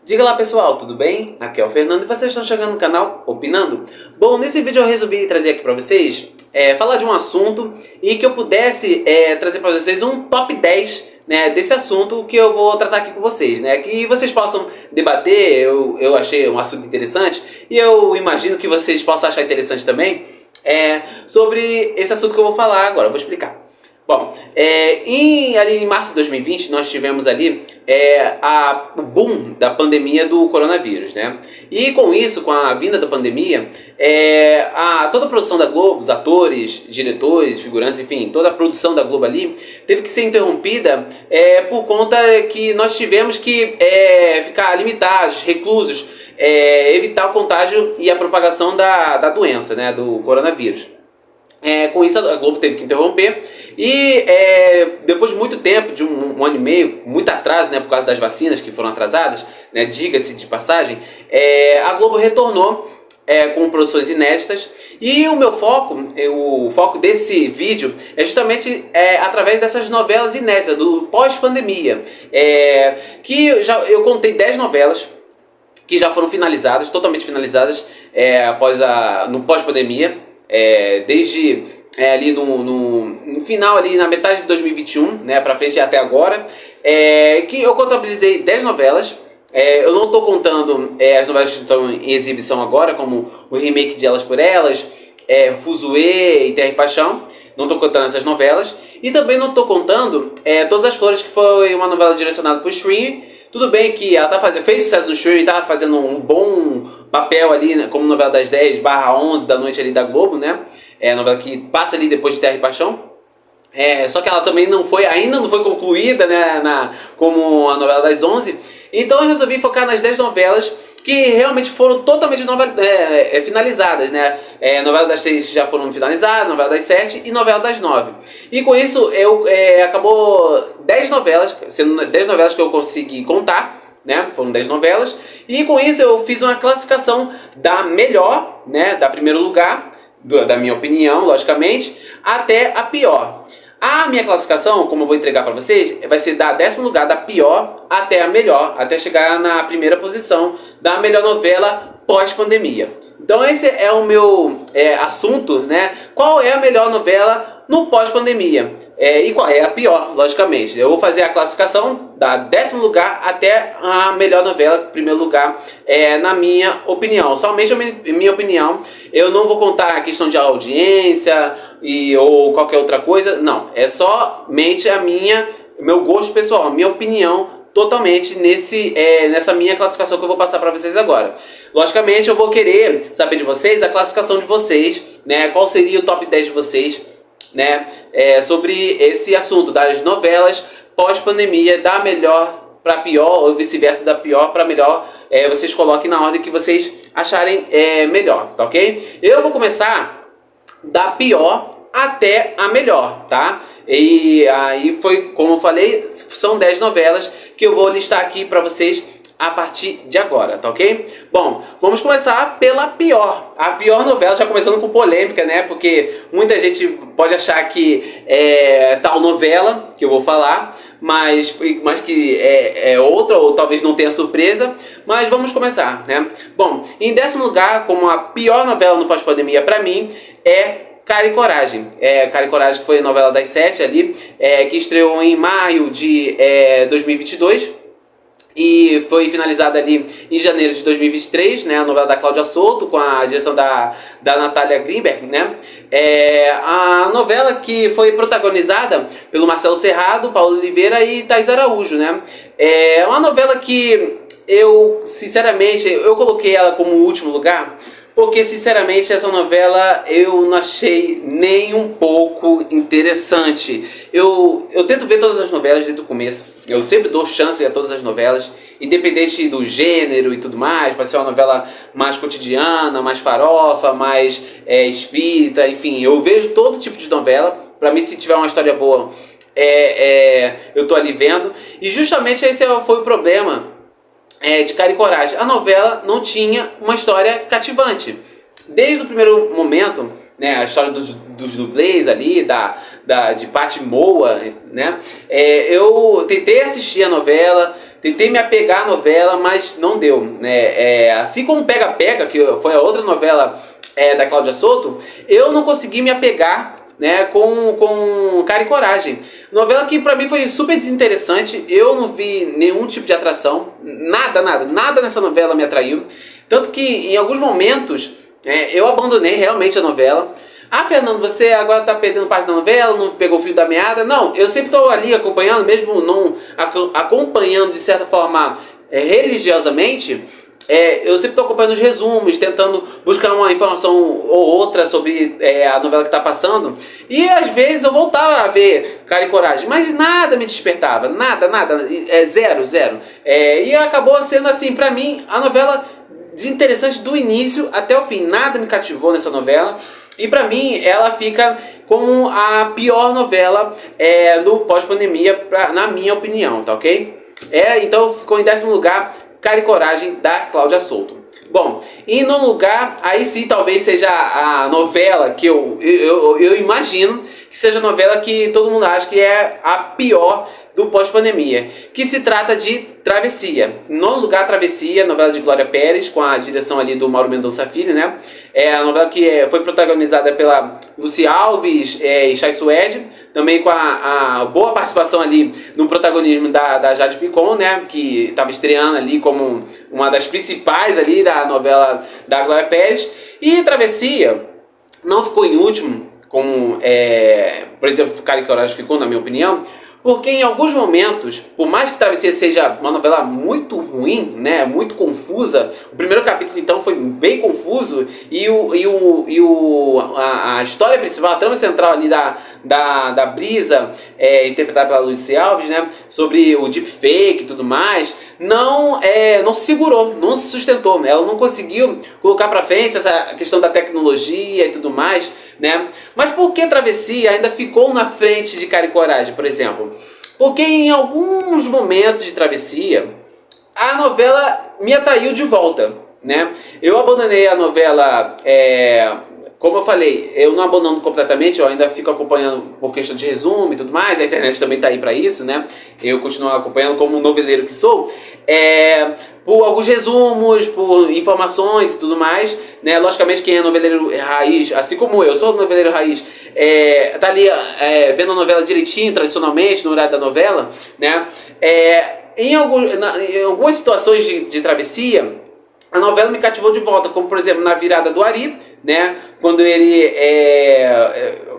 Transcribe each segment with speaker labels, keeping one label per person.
Speaker 1: Diga lá pessoal, tudo bem? Aqui é o Fernando e vocês estão chegando no canal Opinando? Bom, nesse vídeo eu resolvi trazer aqui pra vocês falar de um assunto e que eu pudesse trazer pra vocês um top 10, né, desse assunto que eu vou tratar aqui com vocês, né, que vocês possam debater. Eu achei um assunto interessante e eu imagino que vocês possam achar interessante também sobre esse assunto que eu vou falar agora, eu vou explicar. Bom, ali em março de 2020 nós tivemos ali o boom da pandemia do coronavírus, né? E com isso, com a vinda da pandemia, toda a produção da Globo, os atores, diretores, figurantes, enfim, toda a produção da Globo ali teve que ser interrompida por conta que nós tivemos que ficar limitados, reclusos, evitar o contágio e a propagação da doença, né, do coronavírus. Com isso a Globo teve que interromper e depois de muito tempo, de um ano e meio, muito atraso, né, por causa das vacinas que foram atrasadas, né, diga-se de passagem, a Globo retornou com produções inéditas e o foco desse vídeo é justamente através dessas novelas inéditas do pós-pandemia, que eu contei 10 novelas que já foram finalizadas, totalmente finalizadas no pós-pandemia. Desde ali no final, ali na metade de 2021, né, pra frente até agora, que eu contabilizei 10 novelas. Eu não estou contando as novelas que estão em exibição agora, como o remake de Elas por Elas, Fuzue e Terra e Paixão. Não estou contando essas novelas. E também não estou contando Todas as Flores, que foi uma novela direcionada para o streaming. Tudo bem que ela fez sucesso no streaming, tá fazendo um bom papel ali, né, como novela das 10/11 da noite ali da Globo, né? Novela que passa ali depois de Terra e Paixão. Só que ela também ainda não foi concluída, né, como a novela das 11. Então eu resolvi focar nas 10 novelas que realmente foram totalmente finalizadas, né? Novela das 6 já foram finalizadas, novela das 7 e novela das 9. E com isso acabou 10 novelas, sendo 10 novelas que eu consegui contar, né? Foram 10 novelas. E com isso eu fiz uma classificação da melhor, né, da primeiro lugar, da minha opinião, logicamente, até a pior. A minha classificação, como eu vou entregar para vocês, vai ser da 10º lugar, da pior até a melhor, até chegar na primeira posição da melhor novela pós-pandemia. Então esse é o meu assunto, né? Qual é a melhor novela no pós-pandemia? E qual é a pior, logicamente. Eu vou fazer a classificação da 10º lugar até a melhor novela, primeiro lugar, na minha opinião. Somente a minha opinião. Eu não vou contar a questão de audiência ou qualquer outra coisa. Não, é somente meu gosto pessoal, a minha opinião totalmente nessa minha classificação que eu vou passar para vocês agora. Logicamente eu vou querer saber de vocês a classificação de vocês, né? Qual seria o top 10 de vocês, né? Sobre esse assunto das novelas pós-pandemia, da melhor para pior ou vice-versa, da pior para melhor. Vocês coloquem na ordem que vocês acharem melhor, tá ok? Eu vou começar da pior até a melhor, tá? E aí foi, como eu falei, são 10 novelas que eu vou listar aqui para vocês a partir de agora, tá ok? Bom, vamos começar pela pior. A pior novela, já começando com polêmica, né? Porque muita gente pode achar que tal novela que eu vou falar, mas que é outra, ou talvez não tenha surpresa. Mas vamos começar, né? Bom, em 10º lugar, como a pior novela no pós-pandemia pra mim, Cara e Coragem. Cara e Coragem, que foi a novela das 7 ali, que estreou em maio de 2022 e foi finalizada ali em janeiro de 2023, né? A novela da Cláudia Souto, com a direção da Natália Grinberg, né? A novela que foi protagonizada pelo Marcelo Serrado, Paulo Oliveira e Thaís Araújo, né? É uma novela que sinceramente, eu coloquei ela como último lugar, porque, sinceramente, essa novela eu não achei nem um pouco interessante. Eu tento ver todas as novelas desde o começo. Eu sempre dou chance a todas as novelas, independente do gênero e tudo mais. Pode ser uma novela mais cotidiana, mais farofa, mais espírita, enfim. Eu vejo todo tipo de novela. Pra mim, se tiver uma história boa, eu tô ali vendo. E justamente esse foi o problema de Cara e Coragem. A novela não tinha uma história cativante. Desde o primeiro momento, né, a história dos dublês ali, de Paty Moa, né, eu tentei assistir a novela, tentei me apegar à novela, mas não deu, né? Assim como Pega Pega, que foi a outra novela da Cláudia Souto, eu não consegui me apegar, né, com Cara e Coragem. Novela que pra mim foi super desinteressante, eu não vi nenhum tipo de atração, nada nessa novela me atraiu. Tanto que em alguns momentos eu abandonei realmente a novela. Ah, Fernando, você agora tá perdendo parte da novela, não pegou o fio da meada? Não, eu sempre tô ali acompanhando, mesmo não acompanhando de certa forma religiosamente. Eu sempre estou acompanhando os resumos, tentando buscar uma informação ou outra sobre a novela que está passando. E às vezes eu voltava a ver Cara e Coragem, mas nada me despertava, nada, zero. E acabou sendo assim, pra mim, a novela desinteressante do início até o fim. Nada me cativou nessa novela. E pra mim, ela fica como a pior novela no pós-pandemia, na minha opinião, tá ok? Então ficou em 10º lugar Cara e Coragem, da Cláudia Souto. Bom, e no lugar, aí sim talvez seja a novela que eu imagino que seja a novela que todo mundo acha que é a pior do pós-pandemia, que se trata de Travessia. Em nono lugar, Travessia, novela de Glória Pérez, com a direção ali do Mauro Mendonça Filho, né? É a novela que foi protagonizada pela Lucy Alves e Chay Suede, também com a boa participação ali no protagonismo da Jade Picon, né? Que estava estreando ali como uma das principais ali da novela da Glória Pérez. E Travessia não ficou em último, como, por exemplo, Cara e Coragem ficou, na minha opinião, porque em alguns momentos, por mais que Travessia seja uma novela muito ruim, né, muito confusa, o primeiro capítulo então foi bem confuso, e a história principal, a trama central ali da Brisa, interpretada pela Lucy Alves, né, sobre o deepfake e tudo mais, não segurou, não se sustentou, ela não conseguiu colocar pra frente essa questão da tecnologia e tudo mais, né? Mas por que Travessia ainda ficou na frente de Cara e Coragem, por exemplo? Porque em alguns momentos de Travessia, a novela me atraiu de volta, né? Eu abandonei a novela, como eu falei, eu não abandono completamente, eu ainda fico acompanhando por questão de resumo e tudo mais, a internet também tá aí pra isso, né? Eu continuo acompanhando como noveleiro que sou, por alguns resumos, por informações e tudo mais, né? Logicamente quem é noveleiro raiz, assim como eu sou noveleiro raiz, tá ali vendo a novela direitinho, tradicionalmente, no horário da novela, né? Em algumas situações de Travessia, a novela me cativou de volta, como por exemplo na virada do Ari, né? Quando ele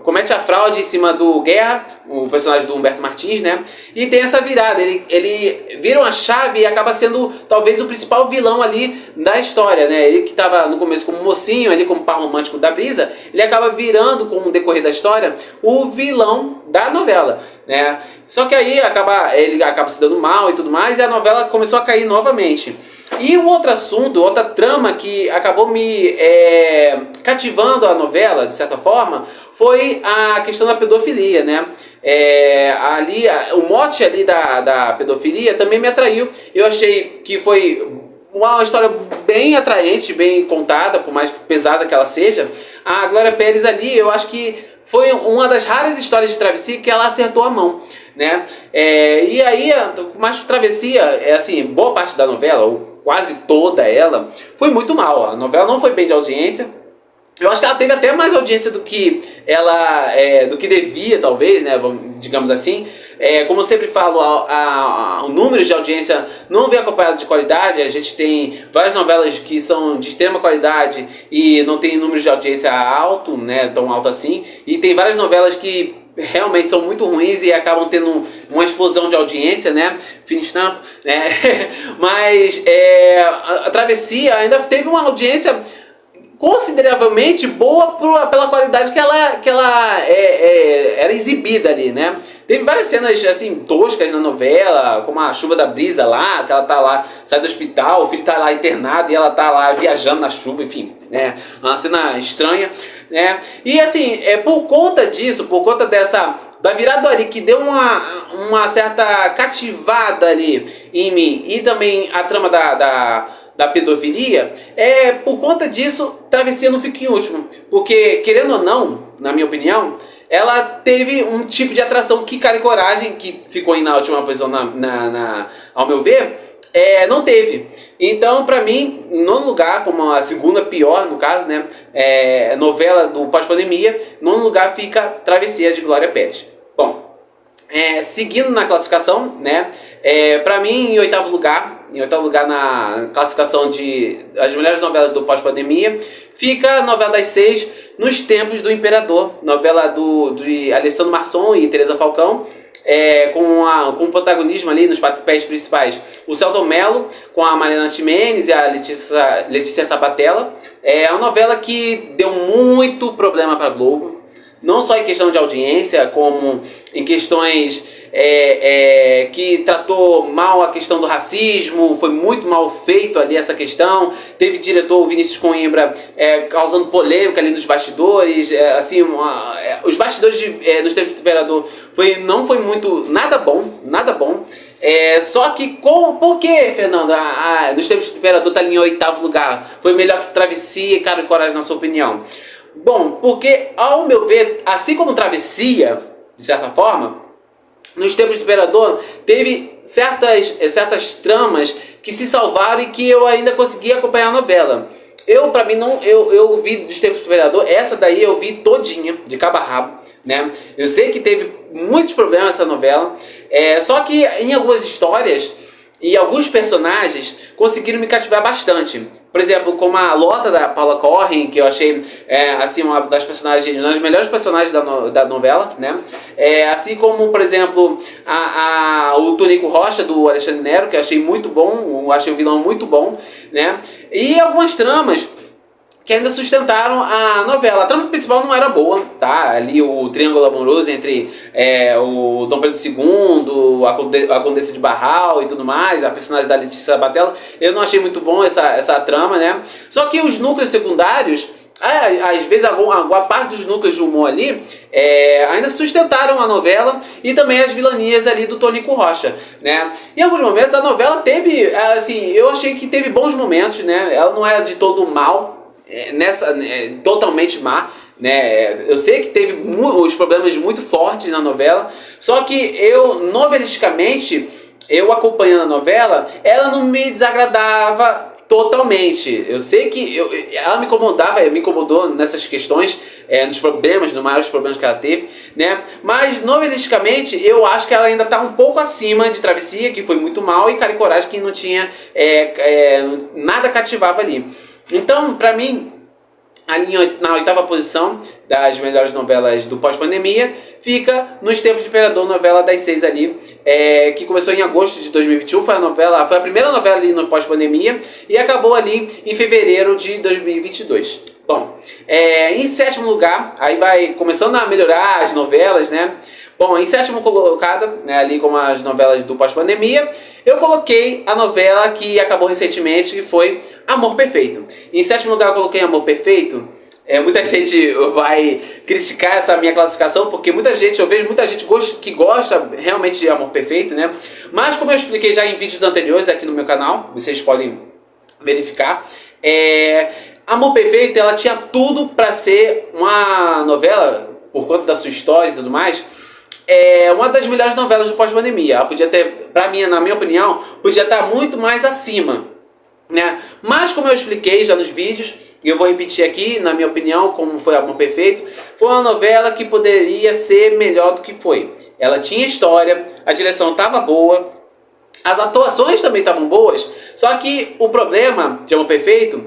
Speaker 1: comete a fraude em cima do Guerra, o personagem do Humberto Martins, né? E tem essa virada, ele vira uma chave e acaba sendo talvez o principal vilão ali da história, né? Ele que estava no começo como mocinho, ali como par romântico da Brisa, ele acaba virando, com o decorrer da história, o vilão da novela, né? Só que aí ele acaba se dando mal e tudo mais, e a novela começou a cair novamente. E um outro assunto, outra trama que acabou me cativando a novela, de certa forma, foi a questão da pedofilia, né? O mote ali da pedofilia também me atraiu. Eu achei que foi uma história bem atraente, bem contada, por mais pesada que ela seja. A Glória Pérez ali, eu acho que foi uma das raras histórias de Travessia que ela acertou a mão, né? E aí, mais que Travessia, assim, boa parte da novela, ou quase toda ela, foi muito mal. A novela não foi bem de audiência. Eu acho que ela teve até mais audiência do que ela do que devia, talvez, né? Digamos assim. Como eu sempre falo, o número de audiência não vem acompanhado de qualidade. A gente tem várias novelas que são de extrema qualidade e não tem número de audiência alto, né? Tão alto assim. E tem várias novelas que realmente são muito ruins e acabam tendo uma explosão de audiência, né? Fim de estampa, né? Mas a Travessia ainda teve uma audiência consideravelmente boa pela qualidade que ela era exibida ali, né? Teve várias cenas assim toscas na novela, como a chuva da Brisa lá, que ela tá lá, sai do hospital, o filho tá lá internado e ela tá lá viajando na chuva, enfim, né? Uma cena estranha, né? E assim, por conta disso, por conta da virada do Ari, que deu uma certa cativada ali em mim, e também a trama da pedofilia, por conta disso, Travessia não fica em último. Porque, querendo ou não, na minha opinião, ela teve um tipo de atração que Cara e Coragem, que ficou aí na última posição ao meu ver, não teve. Então, pra mim, em nono lugar, como a segunda pior, no caso, né, novela do pós-pandemia, em nono lugar fica Travessia, de Glória Pérez. Bom, seguindo na classificação, né, pra mim, em oitavo lugar na classificação de as melhores novelas do pós-pandemia, fica a novela das 6, Nos Tempos do Imperador, novela de Alessandro Marçom e Teresa Falcão, com o protagonismo ali nos papéis principais o Selton Mello, com a Mariana Ximenes e a Letícia Sabatella. É uma novela que deu muito problema para Globo, não só em questão de audiência, como em questões que tratou mal a questão do racismo, foi muito mal feito ali essa questão. Teve diretor Vinícius Coimbra causando polêmica ali nos bastidores, os bastidores dos Tempos do Imperador não foi nada bom. Só que por que, Fernando, nos Tempos do Imperador tá ali em oitavo lugar? Foi melhor que Travessia e Cara e Coragem, na sua opinião? Bom, porque, ao meu ver, assim como Travessia, de certa forma, Nos Tempos do Imperador teve certas tramas que se salvaram e que eu ainda consegui acompanhar a novela. Eu vi Dos Tempos do Imperador, essa daí eu vi todinha, de cabo a rabo, né? Eu sei que teve muitos problemas essa novela, só que em algumas histórias e alguns personagens conseguiram me cativar bastante. Por exemplo, como a Lota da Paula Corren, que eu achei uma das melhores personagens da novela, né? Assim como, por exemplo, o Tonico Rocha, do Alexandre Nero, que eu achei muito bom, eu achei o vilão muito bom, né? E algumas tramas que ainda sustentaram a novela. A trama principal não era boa, tá? Ali o triângulo amoroso entre o Dom Pedro II, a Condessa de Barral e tudo mais, a personagem da Letícia Sabatella, eu não achei muito bom essa trama, né? Só que os núcleos secundários, às vezes a parte dos núcleos de humor ali ainda sustentaram a novela, e também as vilanias ali do Tonico Rocha, né? Em alguns momentos a novela teve, eu achei que teve bons momentos, né? Ela não é de todo mal, totalmente má, né? Eu sei que teve os problemas muito fortes na novela, só que novelisticamente, eu acompanhando a novela, ela não me desagradava totalmente. Eu sei que ela me incomodou nessas questões, nos maiores problemas que ela teve, né? Mas novelisticamente eu acho que ela ainda está um pouco acima de Travessia, que foi muito mal, e Cara e Coragem, que não tinha nada cativava ali. Então, pra mim, ali na oitava posição das melhores novelas do pós-pandemia, fica Nos Tempos do Imperador, novela das 6 ali, que começou em agosto de 2021, foi a primeira novela ali no pós-pandemia, e acabou ali em fevereiro de 2022. Bom, em sétimo lugar, aí vai começando a melhorar as novelas, né? Bom, em sétimo colocado, né, ali como as novelas do pós-pandemia, eu coloquei a novela que acabou recentemente, que foi Amor Perfeito. Em sétimo lugar eu coloquei Amor Perfeito. Muita gente vai criticar essa minha classificação, porque eu vejo muita gente que gosta realmente de Amor Perfeito, né? Mas como eu expliquei já em vídeos anteriores aqui no meu canal, vocês podem verificar, Amor Perfeito, ela tinha tudo para ser uma novela, por conta da sua história e tudo mais, uma das melhores novelas do pós-pandemia. Ela podia ter, na minha opinião, podia estar muito mais acima, né? Mas como eu expliquei já nos vídeos, e eu vou repetir aqui, na minha opinião, como foi Amor Perfeito, foi uma novela que poderia ser melhor do que foi. Ela tinha história, a direção estava boa, as atuações também estavam boas, só que o problema de Amor Perfeito,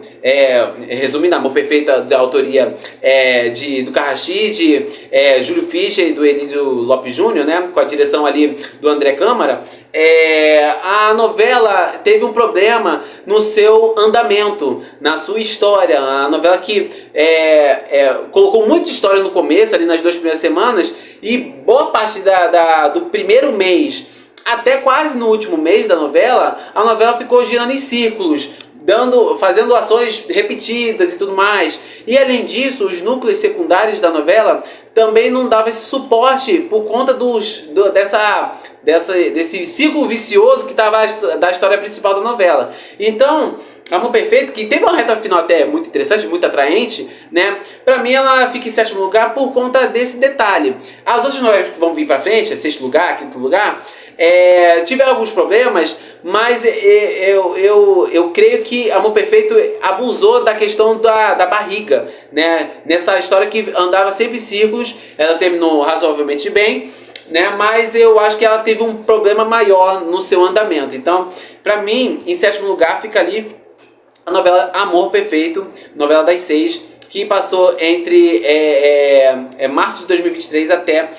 Speaker 1: resumindo, Amor Perfeito da autoria do Carrachid, de Júlio Fischer e do Elísio Lopes Júnior, né, com a direção ali do André Câmara, a novela teve um problema no seu andamento, na sua história. A novela que colocou muita história no começo, ali nas 2 primeiras semanas, e boa parte do primeiro mês até quase no último mês da novela, a novela ficou girando em círculos, fazendo ações repetidas e tudo mais. E além disso, os núcleos secundários da novela também não davam esse suporte por conta desse ciclo vicioso que estava da história principal da novela. Então, Amor Perfeito, que teve uma reta final até muito interessante, muito atraente, né? Pra mim ela fica em sétimo lugar por conta desse detalhe. As outras novelas que vão vir pra frente, sexto lugar, quinto lugar, tiveram alguns problemas, mas eu creio que Amor Perfeito abusou da questão da barriga, né? Nessa história que andava sempre em círculos, ela terminou razoavelmente bem, né? Mas eu acho que ela teve um problema maior no seu andamento. Então, pra mim, em sétimo lugar fica ali a novela Amor Perfeito, novela das 6, que passou entre março de 2023 até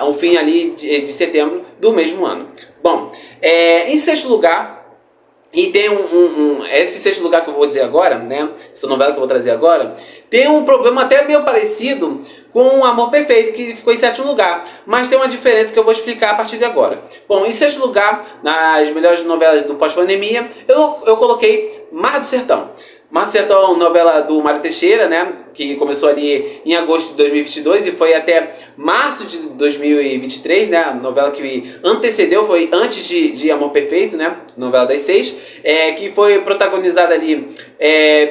Speaker 1: o fim ali de setembro do mesmo ano. Bom, em sexto lugar, e tem esse sexto lugar que eu vou dizer agora, né? Essa novela que eu vou trazer agora, tem um problema até meio parecido com Amor Perfeito, que ficou em sétimo lugar. Mas tem uma diferença que eu vou explicar a partir de agora. Bom, em sexto lugar, nas melhores novelas do pós-pandemia, eu coloquei Mar do Sertão. Mar do Sertão, novela do Mário Teixeira, né? Que começou ali em agosto de 2022 e foi até março de 2023, né? A novela que antecedeu, foi antes de Amor Perfeito, né? Novela das 6, que foi protagonizada ali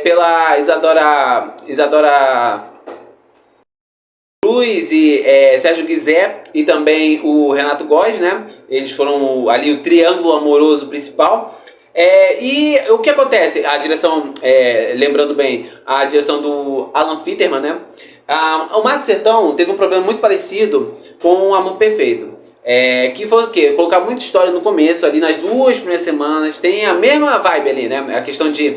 Speaker 1: pela Isadora Cruz e Sérgio Guizé e também o Renato Góes, né? Eles foram ali o triângulo amoroso principal. E o que acontece? A direção, lembrando bem, a direção do Alan Fitterman, né? O Mar do Sertão teve um problema muito parecido com o Amor Perfeito. Que foi o quê? Colocar muita história no começo, ali nas 2 primeiras semanas, tem a mesma vibe ali, né? A questão de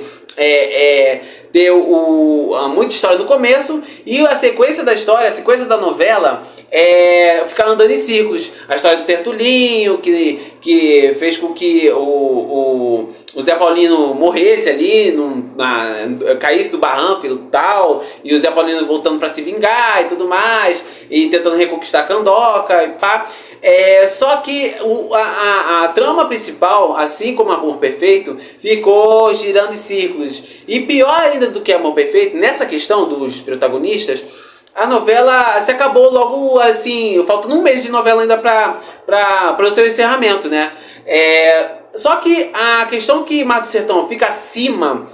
Speaker 1: ter muita história no começo e a sequência da história, a sequência da novela ficar andando em círculos. A história do Tertulinho, que fez com que o Zé Paulino morresse ali, caísse do barranco e tal, e o Zé Paulino voltando para se vingar e tudo mais, e tentando reconquistar a Candoca e pá. Só que a trama principal, assim como Amor Perfeito, ficou girando em círculos. E pior ainda do que Amor Perfeito, nessa questão dos protagonistas, a novela se acabou logo assim, faltando um mês de novela ainda para o seu encerramento, né? Só que a questão que Mar do Sertão fica acima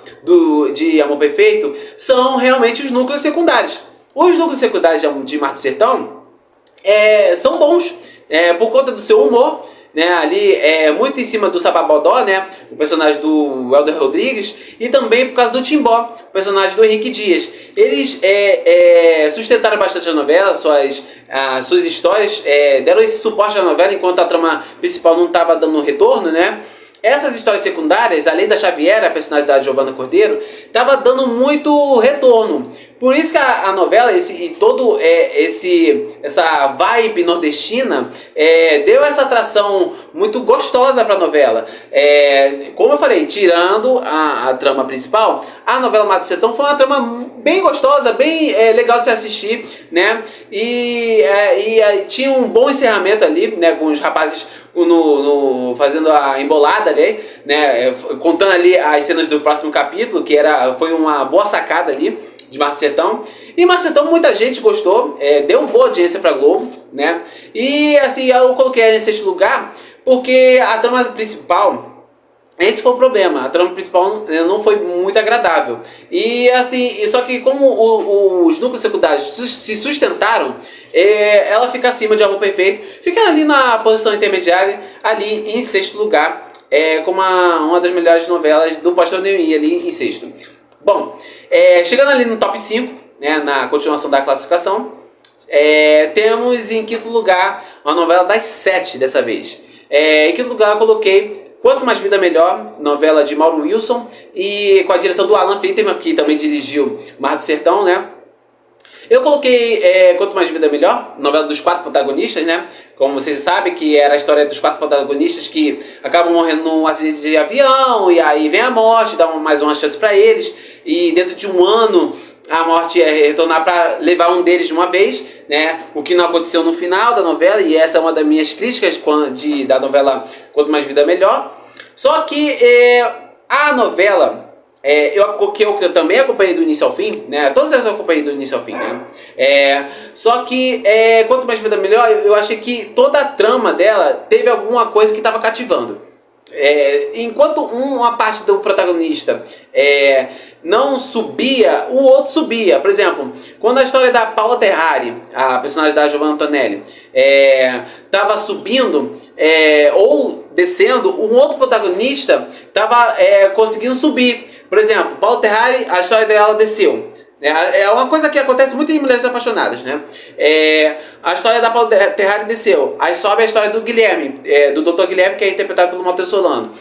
Speaker 1: de Amor Perfeito são realmente os núcleos secundários. Os núcleos secundários de Mar do Sertão são bons por conta do seu humor, né? Ali muito em cima do Sababodó, né? O personagem do Helder Rodrigues, e também por causa do Timbó, o personagem do Henrique Dias. Eles sustentaram bastante a novela, suas histórias, deram esse suporte à novela enquanto a trama principal não estava dando retorno, né? Essas histórias secundárias, além da Xaviera, a personagem da Giovana Cordeiro, estava dando muito retorno. Por isso que a novela, essa vibe nordestina, deu essa atração muito gostosa para a novela. Como eu falei, tirando a trama principal, a novela Mar do Sertão foi uma trama bem gostosa, bem legal de se assistir, né? E tinha um bom encerramento ali, né? Com os rapazes fazendo a embolada ali, né? Contando ali as cenas do próximo capítulo, que foi uma boa sacada ali de Mar do Sertão. E Mar do Sertão muita gente gostou, deu uma boa audiência pra Globo, né? E assim, eu coloquei ela em sexto lugar porque a trama principal, esse foi o problema, a trama principal não foi muito agradável. E assim, só que como os núcleos secundários se sustentaram, ela fica acima de Amor Perfeito, fica ali na posição intermediária, ali em sexto lugar, como uma das melhores novelas do pós-pandemia, ali em sexto. Bom, chegando ali no top 5, né, na continuação da classificação, temos em quinto lugar uma novela das 7 dessa vez. Em quinto lugar eu coloquei Quanto Mais Vida Melhor, novela de Mauro Wilson, e com a direção do Alan Fitterman, que também dirigiu Mar do Sertão, né? Eu coloquei Quanto Mais Vida Melhor, novela dos 4 protagonistas, né? Como vocês sabem, que era a história dos 4 protagonistas que acabam morrendo num acidente de avião, e aí vem a morte, dá mais uma chance para eles, e dentro de um ano a morte retornar para levar um deles de uma vez, né? O que não aconteceu no final da novela, e essa é uma das minhas críticas da novela Quanto Mais Vida Melhor. Só que a novela, eu também acompanhei do início ao fim, né? Todas elas eu acompanhei do início ao fim, né? Só que Quanto Mais Vida Melhor, eu achei que toda a trama dela teve alguma coisa que estava cativando. Enquanto uma parte do protagonista não subia, o outro subia. Por exemplo, quando a história da Paula Terrari, a personagem da Giovanna Antonelli, estava subindo ou descendo, um outro protagonista estava conseguindo subir. Por exemplo, Paula Terrari, a história dela desceu. É uma coisa que acontece muito em Mulheres Apaixonadas, né? A história da Paula Terrari desceu. Aí sobe a história do Guilherme, do Dr. Guilherme, que é interpretado pelo Matheus Solano.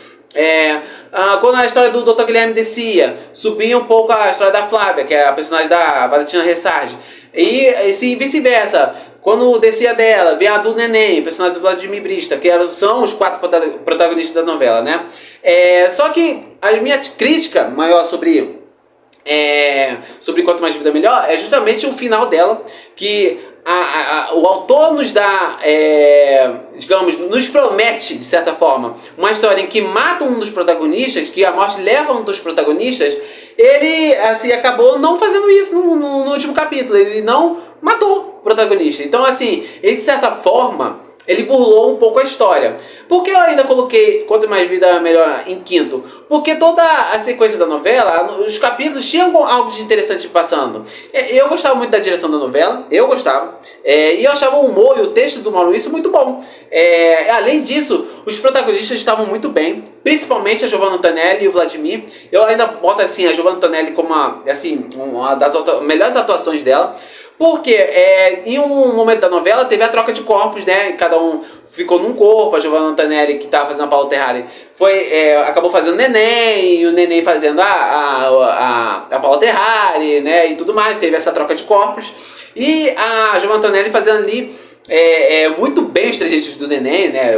Speaker 1: Quando a história do Dr. Guilherme descia, subia um pouco a história da Flávia, que é a personagem da Valentina Ressardi. E vice-versa. Quando descia dela, vem a do Neném, personagem do Vladimir Brista, que são os 4 protagonistas da novela, né? Só que a minha crítica maior sobre Quanto Mais Vida Melhor é justamente o final dela, que o autor nos dá, digamos, nos promete, de certa forma, uma história em que mata um dos protagonistas, que a morte leva um dos protagonistas. Ele, assim, acabou não fazendo isso no último capítulo, ele não matou o protagonista. Então, assim, ele, de certa forma, ele burlou um pouco a história. Por que eu ainda coloquei Quanto Mais Vida Melhor em quinto? Porque toda a sequência da novela, os capítulos tinham algo de interessante passando. Eu gostava muito da direção da novela, eu gostava. E eu achava o humor e o texto do Maurício muito bom. Além disso, os protagonistas estavam muito bem, principalmente a Giovanna Antonelli e o Vladimir. Eu ainda boto assim, a Giovanna Antonelli como uma das melhores atuações dela. Porque em um momento da novela teve a troca de corpos, né? Cada um ficou num corpo. A Giovanna Antonelli, que estava fazendo a Paula Terrari, acabou fazendo o Neném, e o Neném fazendo a Paula Terrari, né? E tudo mais. Teve essa troca de corpos. E a Giovanna Antonelli fazendo ali muito bem os trejeitos do Neném, né?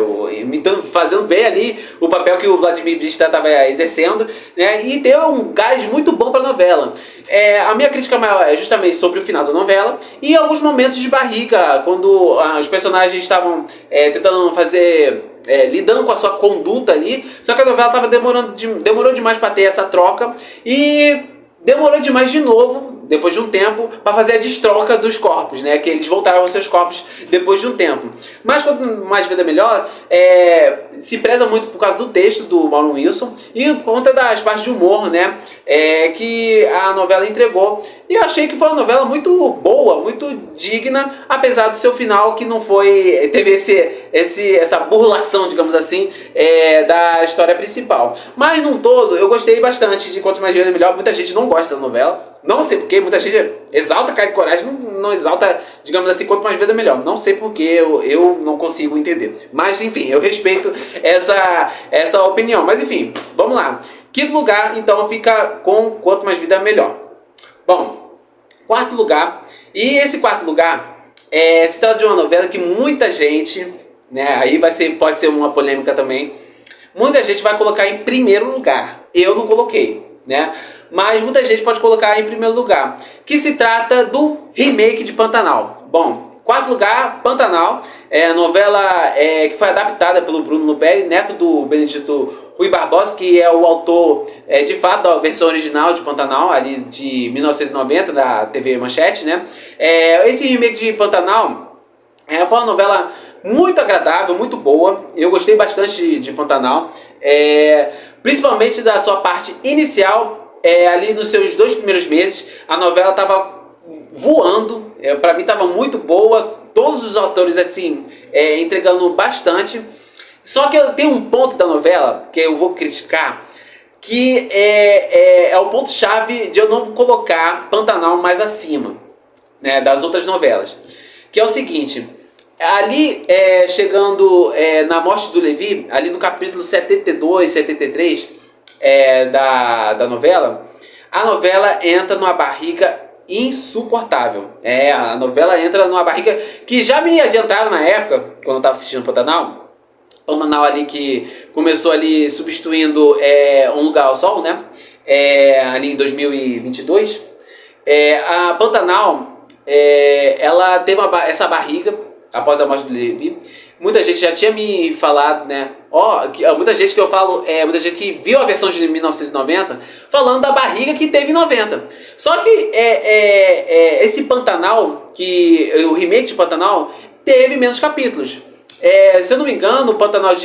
Speaker 1: Fazendo bem ali o papel que o Vladimir Brista estava exercendo, né? E deu um gás muito bom para a novela. A minha crítica maior é justamente sobre o final da novela e alguns momentos de barriga, quando os personagens estavam tentando fazer, lidando com a sua conduta ali, só que a novela demorou demais para ter essa troca e demorou demais de novo, depois de um tempo, para fazer a destroca dos corpos, né? Que eles voltaram aos seus corpos depois de um tempo. Mas Quanto Mais Vida Melhor se preza muito por causa do texto do Mauro Wilson e por conta das partes de humor, né? Que a novela entregou. E eu achei que foi uma novela muito boa, muito digna, apesar do seu final que não foi... Teve essa burlação, digamos assim, da história principal. Mas, num todo, eu gostei bastante de Quanto Mais Vida Melhor. Muita gente não gosta da novela. Não sei porquê, muita gente exalta Caio Coragem, não exalta, digamos assim, Quanto Mais Vida Melhor. Não sei porquê, eu não consigo entender. Mas, enfim, eu respeito essa opinião. Mas, enfim, vamos lá. Quinto lugar, então, fica com Quanto Mais Vida Melhor. Bom, quarto lugar. E esse quarto lugar se trata de uma novela que muita gente, né, aí pode ser uma polêmica também, muita gente vai colocar em primeiro lugar. Eu não coloquei, né? Mas muita gente pode colocar em primeiro lugar, que se trata do remake de Pantanal. Bom, quarto lugar, Pantanal, novela que foi adaptada pelo Bruno Luperi, neto do Benedito Rui Barbosa, que é o autor, de fato, da versão original de Pantanal, ali de 1990, da TV Manchete, né? Esse remake de Pantanal foi uma novela muito agradável, muito boa. Eu gostei bastante de Pantanal, principalmente da sua parte inicial. Ali nos seus 2 primeiros meses, a novela estava voando. Para mim estava muito boa. Todos os atores assim entregando bastante. Só que eu tenho um ponto da novela que eu vou criticar, que é o ponto chave de eu não colocar Pantanal mais acima, né, das outras novelas, que é o seguinte. Ali, chegando na morte do Levi, ali no capítulo 72, 73 da novela, a novela entra numa barriga insuportável. A novela entra numa barriga que já me adiantaram na época, quando eu estava assistindo Pantanal. Pantanal ali que começou ali substituindo Um Lugar ao Sol, né? Ali em 2022. A Pantanal, ela teve essa barriga após a morte do Levi. Muita gente já tinha me falado, né? Muita gente que eu falo, muita gente que viu a versão de 1990 falando da barriga que teve em 90. Só que esse Pantanal, o remake de Pantanal, teve menos capítulos. Se eu não me engano, o Pantanal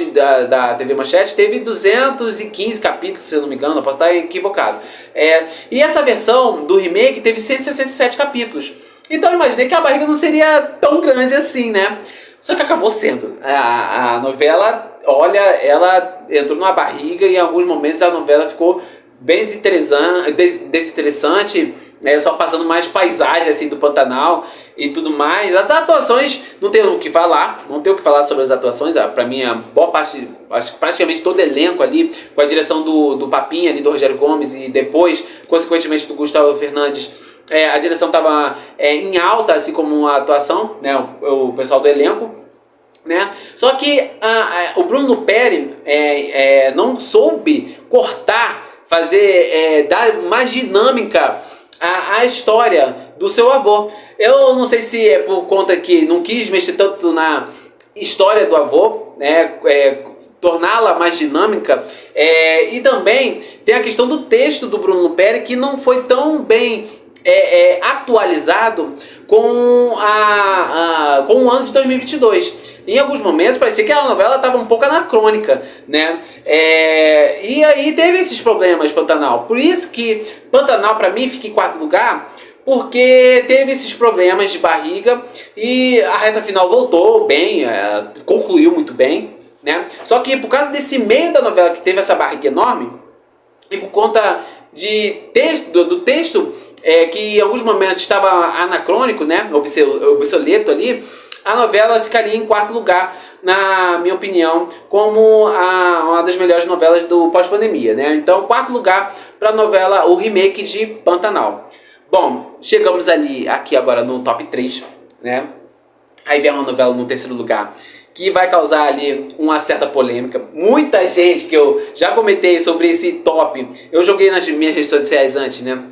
Speaker 1: da TV Manchete teve 215 capítulos, se eu não me engano, eu posso estar equivocado. E essa versão do remake teve 167 capítulos. Então eu imaginei que a barriga não seria tão grande assim, né? Só que acabou sendo. A novela, olha, ela entrou numa barriga e em alguns momentos a novela ficou bem desinteressante, só passando mais paisagem assim do Pantanal e tudo mais. As atuações, não tem o que falar, sobre as atuações. Pra mim, a boa parte, acho que praticamente todo elenco ali, com a direção do Papinha ali, do Rogério Gomes, e depois, consequentemente, do Gustavo Fernandes, a direção estava em alta, assim como a atuação, né, o pessoal do elenco, né? Só que o Bruno Luperi não soube cortar, dar mais dinâmica à história do seu avô. Eu não sei se é por conta que não quis mexer tanto na história do avô, né, torná-la mais dinâmica, e também tem a questão do texto do Bruno Luperi, que não foi tão bem atualizado com o ano de 2022. Em alguns momentos parecia que a novela estava um pouco anacrônica, né? E aí teve esses problemas, Pantanal. Por isso que Pantanal, para mim, fica em quarto lugar, porque teve esses problemas de barriga e a reta final voltou bem, concluiu muito bem, né? Só que por causa desse meio da novela que teve essa barriga enorme, e por conta do texto, que em alguns momentos estava anacrônico, né, obsoleto ali, a novela ficaria em quarto lugar, na minha opinião, como uma das melhores novelas do pós-pandemia, né? Então, quarto lugar para a novela, o remake de Pantanal. Bom, chegamos aqui agora no top 3, né? Aí vem uma novela no terceiro lugar, que vai causar ali uma certa polêmica. Muita gente, que eu já comentei sobre esse top, eu joguei nas minhas redes sociais antes, né?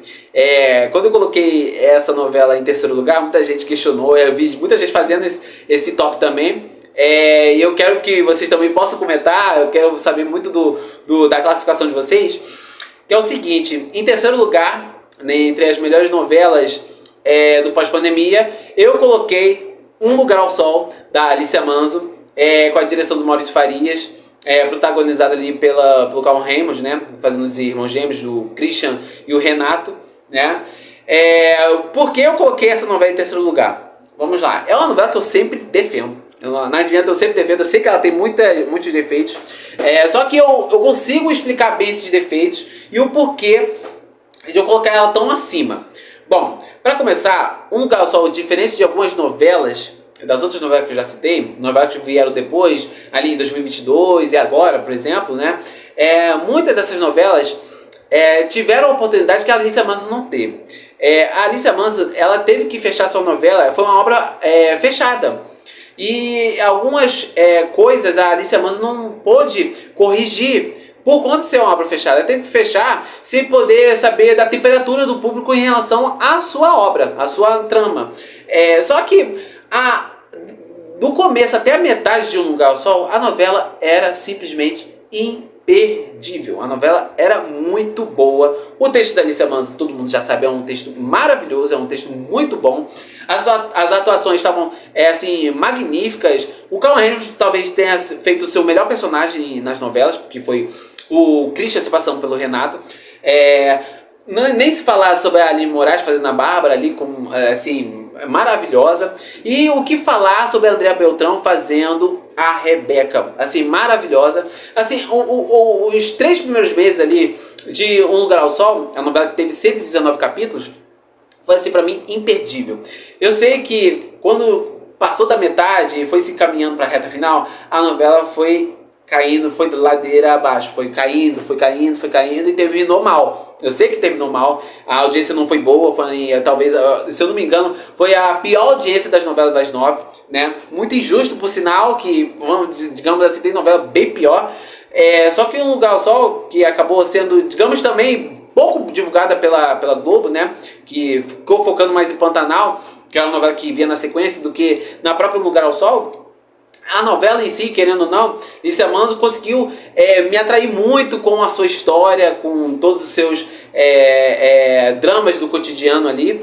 Speaker 1: Quando eu coloquei essa novela em terceiro lugar, muita gente questionou, eu vi muita gente fazendo esse top também. E eu quero que vocês também possam comentar, eu quero saber muito da classificação de vocês, que é o seguinte: em terceiro lugar, né, entre as melhores novelas do pós-pandemia, eu coloquei Um Lugar ao Sol, da Alicia Manso, com a direção do Maurício Farias, protagonizada ali pelo Cauã Raymond, né, fazendo os irmãos gêmeos, o Christian e o Renato, né? Por que eu coloquei essa novela em terceiro lugar? Vamos lá, é uma novela que eu sempre defendo. Não adianta, eu sempre defendo, eu sei que ela tem muitos defeitos, só que eu consigo explicar bem esses defeitos e o porquê de eu colocar ela tão acima. Bom, para começar, Um Lugar ao Sol, diferente de algumas novelas, das outras novelas que eu já citei, novelas que vieram depois, ali em 2022 e agora, por exemplo, né? Muitas dessas novelas tiveram a oportunidade que a Alicia Manso não teve. A Alicia Manso, ela teve que fechar sua novela, foi uma obra fechada. E algumas coisas a Alicia Manso não pôde corrigir por conta de ser uma obra fechada. Ela teve que fechar sem poder saber da temperatura do público em relação à sua obra, à sua trama. Só que do começo até a metade de Um Lugar ao Sol, a novela era simplesmente imperdível. A novela era muito boa. O texto da Alicia Manso, todo mundo já sabe, é um texto maravilhoso, é um texto muito bom. As atuações estavam assim, magníficas. O Cauã Raymond talvez tenha feito o seu melhor personagem nas novelas, que foi o Christian se passando pelo Renato. Nem se falar sobre a Aline Moraes fazendo a Bárbara ali, como, assim, maravilhosa. E o que falar sobre a Andréa Beltrão fazendo a Rebeca, assim, maravilhosa. Assim, os 3 primeiros meses ali de Um Lugar ao Sol, a novela que teve 119 capítulos, foi, assim, pra mim, imperdível. Eu sei que quando passou da metade e foi se caminhando pra reta final, a novela foi caindo, foi ladeira abaixo, foi caindo e terminou mal. Eu sei que terminou mal, a audiência não foi boa, talvez, se eu não me engano, foi a pior audiência das novelas das 9, né? Muito injusto, por sinal, que, digamos assim, tem novela bem pior. Só que Um Lugar ao Sol, que acabou sendo, digamos, também pouco divulgada pela Globo, né? Que ficou focando mais em Pantanal, que era uma novela que vinha na sequência, do que na própria Um Lugar ao Sol. A novela em si, querendo ou não, Alicia Manso conseguiu me atrair muito com a sua história, com todos os seus dramas do cotidiano ali.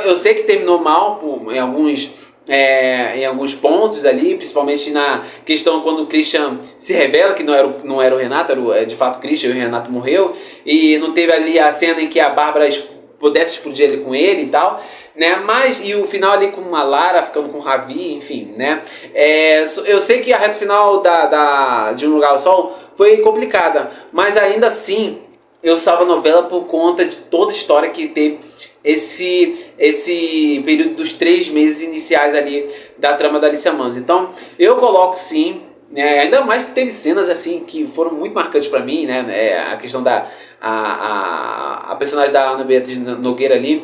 Speaker 1: Eu sei que terminou mal em alguns em alguns pontos ali, principalmente na questão quando o Christian se revela que não era o Renato, era de fato o Christian, e o Renato morreu, e não teve ali a cena em que a Bárbara pudesse explodir ali com ele e tal, né? E o final ali com a Lara ficando com o Ravi, enfim, né? Eu sei que a reta final de Um Lugar ao Sol foi complicada, mas ainda assim eu salvo a novela por conta de toda a história que teve esse período dos 3 meses iniciais ali da trama da Alicia Manso. Então eu coloco sim, né? Ainda mais que teve cenas assim que foram muito marcantes para mim, né? A questão a personagem da Ana Beatriz Nogueira ali,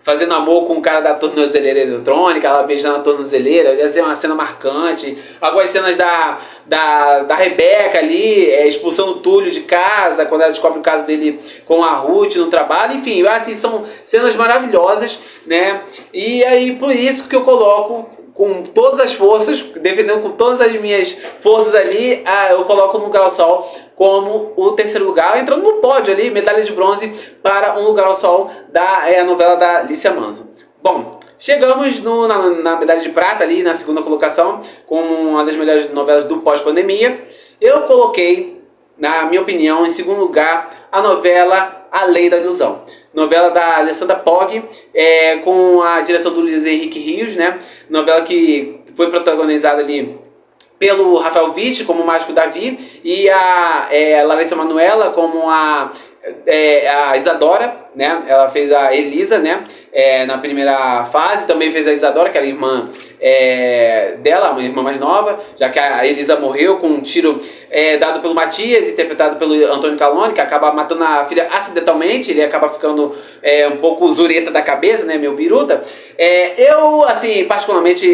Speaker 1: fazendo amor com o cara da tornozeleira eletrônica, ela beijando a tornozeleira, ia ser uma cena marcante. Algumas cenas da Rebeca ali, expulsando o Túlio de casa, quando ela descobre o caso dele com a Ruth no trabalho, enfim, assim, são cenas maravilhosas, né? E aí, por isso que eu coloco com todas as forças, defendendo com todas as minhas forças ali, eu coloco Um Lugar ao Sol como o terceiro lugar, entrando no pódio ali, medalha de bronze para Um Lugar ao Sol, a novela da Alicia Manso. Bom, chegamos na medalha de prata ali, na segunda colocação, como uma das melhores novelas do pós-pandemia. Eu coloquei, na minha opinião, em segundo lugar, a novela A Lei da Ilusão. Novela da Alessandra Pog, com a direção do Luiz Henrique Rios, né? Novela que foi protagonizada ali pelo Rafael Witt como o Mágico Davi e a Larissa Manoela como a Isadora, né? Ela fez a Elisa, né? Na primeira fase, também fez a Isadora, que era a irmã dela, uma irmã mais nova, já que a Elisa morreu com um tiro dado pelo Matias, interpretado pelo Antônio Calone, que acaba matando a filha acidentalmente, ele acaba ficando um pouco zureta da cabeça, né? Meio biruta. Eu, assim, particularmente,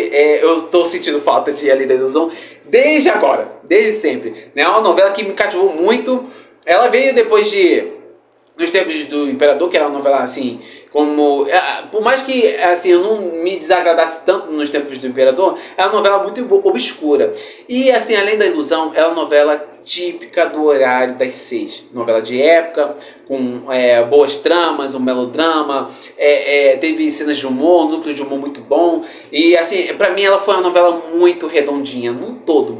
Speaker 1: eu tô sentindo falta de A Lei da Ilusão desde agora, desde sempre, né? É uma novela que me cativou muito. Ela veio depois dos tempos do Imperador, que era uma novela assim, como... Por mais que assim, eu não me desagradasse tanto nos tempos do Imperador, é uma novela muito obscura. E assim, Além da Ilusão, é uma novela típica do horário das 6. Novela de época, com boas tramas, um melodrama, teve cenas de humor, um núcleo de humor muito bom. E assim, pra mim ela foi uma novela muito redondinha, num todo.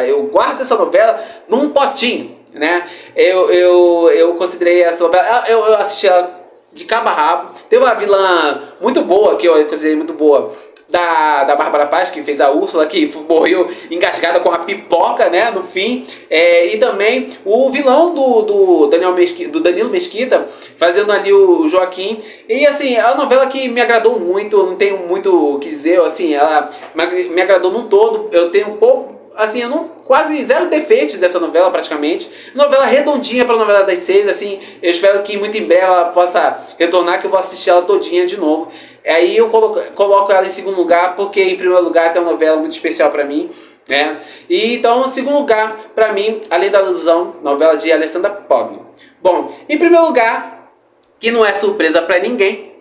Speaker 1: Eu guardo essa novela num potinho, né? Eu considerei essa novela, eu assisti ela de cabo a rabo. Tem uma vilã muito boa, que eu considerei muito boa, da Bárbara Paz, que fez a Úrsula, que morreu engasgada com a pipoca, né, no fim. E também o vilão do Danilo Mesquita, fazendo ali o Joaquim. E assim, é uma novela que me agradou muito, não tenho muito o que dizer, assim, ela me agradou num todo. Eu tenho um pouco, assim, quase zero defeitos dessa novela, praticamente. Novela redondinha para novela das 6, assim. Eu espero que muito em breve ela possa retornar, que eu vou assistir ela todinha de novo. Aí eu coloco ela em segundo lugar, porque em primeiro lugar tem uma novela muito especial para mim, né? E então, em segundo lugar, para mim, Além da Ilusão, novela de Alessandra Pog. Bom, em primeiro lugar, que não é surpresa para ninguém,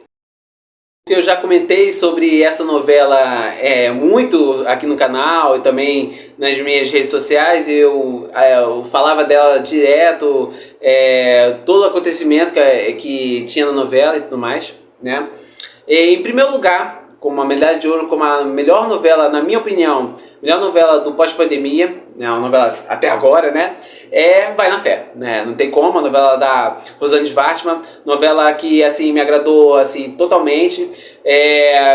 Speaker 1: eu já comentei sobre essa novela muito aqui no canal e também nas minhas redes sociais. Eu falava dela direto, todo o acontecimento que tinha na novela e tudo mais, né? E, em primeiro lugar, como a medalha de ouro, como a melhor novela, na minha opinião, melhor novela do pós-pandemia, né, uma novela até agora, né, Vai na Fé, né, não tem como, a novela da Rosane Schwartzman, novela que, assim, me agradou, assim, totalmente,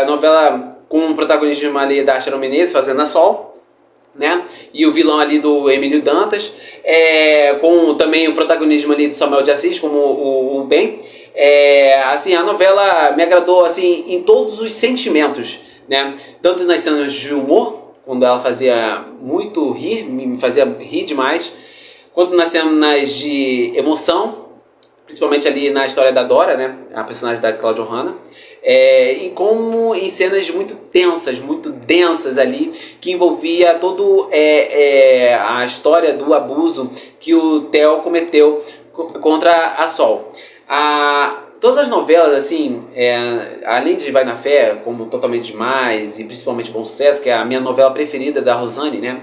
Speaker 1: novela com o protagonismo ali da Sharon Menezes, fazendo a Sol, né, e o vilão ali do Emílio Dantas, com também o protagonismo ali do Samuel de Assis, como o Ben. Assim, a novela me agradou, assim, em todos os sentimentos, né? Tanto nas cenas de humor, quando ela fazia muito rir, me fazia rir demais, quanto nas cenas de emoção, principalmente ali na história da Dora, né? A personagem da Cláudia Hanna, e como em cenas muito tensas, muito densas ali, que envolvia todo a história do abuso que o Theo cometeu contra a Sol. Todas as novelas, assim, além de Vai na Fé, como Totalmente Demais e principalmente Bom Sucesso, que é a minha novela preferida da Rosane, né?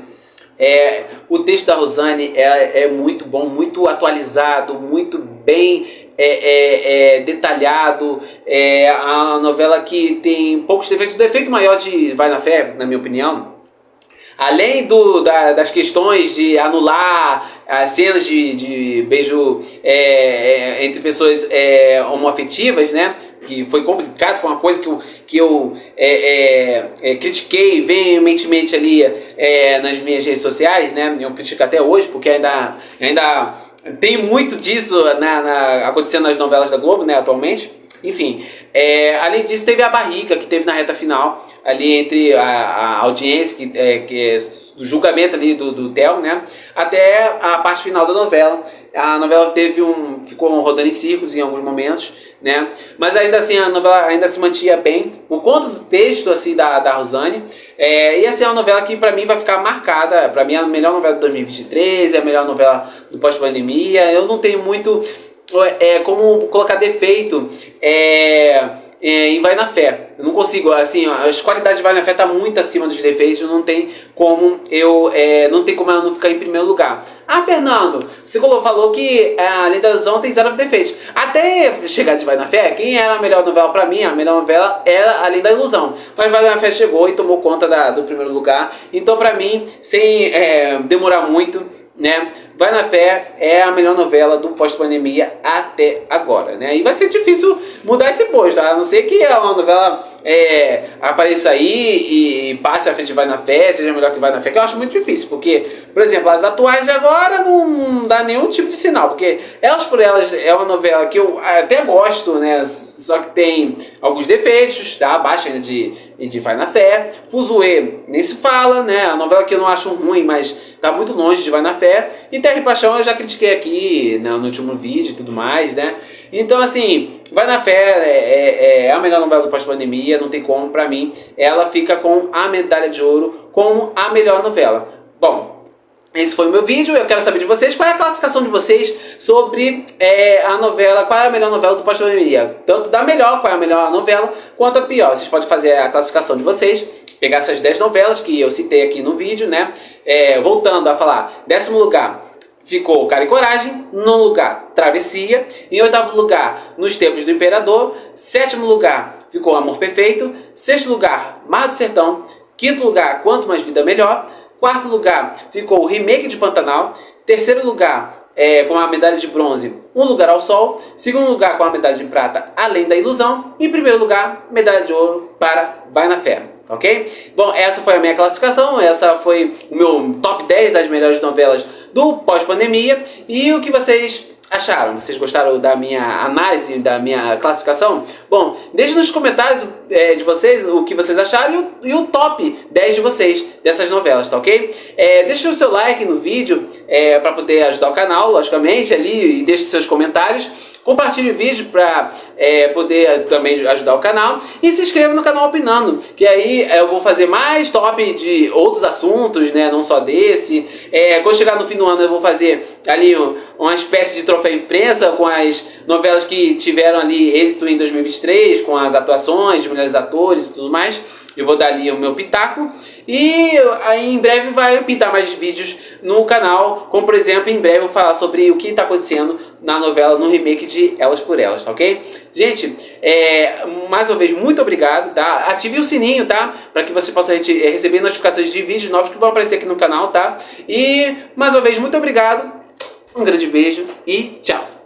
Speaker 1: O texto da Rosane é muito bom, muito atualizado, muito bem detalhado, a novela que tem poucos defeitos. O defeito maior de Vai na Fé, na minha opinião, além das questões de anular as cenas de beijo entre pessoas homoafetivas, né? Que foi complicado, foi uma coisa que eu critiquei veementemente ali nas minhas redes sociais, né? Eu critico até hoje, porque ainda tem muito disso acontecendo nas novelas da Globo, né, atualmente. Enfim, além disso, teve a barriga que teve na reta final, ali entre a audiência, do julgamento ali do Theo, né, até a parte final da novela. A novela ficou rodando em círculos em alguns momentos, né, mas ainda assim a novela ainda se mantinha bem, por conta do texto assim, da Rosane. E assim, é uma novela que pra mim vai ficar marcada. Pra mim é a melhor novela de 2023, é a melhor novela do pós-pandemia. Eu não tenho muito como colocar defeito em Vai na Fé. Eu não consigo, assim, as qualidades de Vai na Fé tá muito acima dos defeitos, não tem como não tem como ela não ficar em primeiro lugar. Ah, Fernando, você falou que a Lei da Ilusão tem 0 defeitos. Até chegar de Vai na Fé, quem era a melhor novela pra mim? A melhor novela era a Lei da Ilusão. Mas Vai na Fé chegou e tomou conta do primeiro lugar. Então, pra mim, sem demorar muito, né, Vai na Fé é a melhor novela do pós-pandemia até agora, né? E vai ser difícil mudar esse posto, a não ser que uma novela apareça aí e passe à frente de Vai na Fé, seja melhor que Vai na Fé, que eu acho muito difícil, porque, por exemplo, as atuais de agora não dá nenhum tipo de sinal, porque Elas por Elas é uma novela que eu até gosto, né? Só que tem alguns defeitos, tá? Abaixo ainda de Vai na Fé. Fuzue nem se fala, né? A novela que eu não acho ruim, mas tá muito longe de Vai na Fé. E Terra e Paixão eu já critiquei aqui, né, no último vídeo e tudo mais, né? Então, assim, Vai na Fé é a melhor novela do pós-pandemia, não tem como, pra mim. Ela fica com a medalha de ouro como a melhor novela. Bom, esse foi o meu vídeo. Eu quero saber de vocês qual é a classificação de vocês sobre a novela, qual é a melhor novela do pós-pandemia. Tanto da melhor, qual é a melhor novela, quanto a pior. Vocês podem fazer a classificação de vocês, pegar essas 10 novelas que eu citei aqui no vídeo, né? Voltando a falar, 10º lugar ficou Cara e Coragem, 9º lugar Travessia, em 8º lugar Nos Tempos do Imperador, 7º lugar ficou Amor Perfeito, 6º lugar Mar do Sertão, 5º lugar Quanto Mais Vida Melhor, 4º lugar ficou o remake de Pantanal, 3º lugar com a medalha de bronze Um Lugar ao Sol, 2º lugar com a medalha de prata Além da Ilusão, e em 1º lugar medalha de ouro para Vai na Fé. Ok? Bom, essa foi a minha classificação, essa foi o meu top 10 das melhores novelas do pós-pandemia. E o que vocês acharam? Vocês gostaram da minha análise, da minha classificação? Bom, deixe nos comentários de vocês o que vocês acharam e o top 10 de vocês dessas novelas, tá ok? Deixe o seu like no vídeo para poder ajudar o canal, logicamente, ali, e deixe seus comentários. Compartilhe o vídeo para poder também ajudar o canal. E se inscreva no canal Opinando, que aí eu vou fazer mais top de outros assuntos, né? Não só desse. Quando chegar no fim do ano eu vou fazer ali uma espécie de troféu imprensa com as novelas que tiveram ali êxito em 2023, com as atuações de melhores atores e tudo mais. Eu vou dar ali o meu pitaco. E aí em breve vai pintar mais vídeos no canal. Como por exemplo, em breve eu vou falar sobre o que está acontecendo na novela, no remake de Elas por Elas, tá ok? Gente, mais uma vez, muito obrigado, tá? Ative o sininho, tá? Para que você possa receber notificações de vídeos novos que vão aparecer aqui no canal, tá? E mais uma vez, muito obrigado. Um grande beijo e tchau!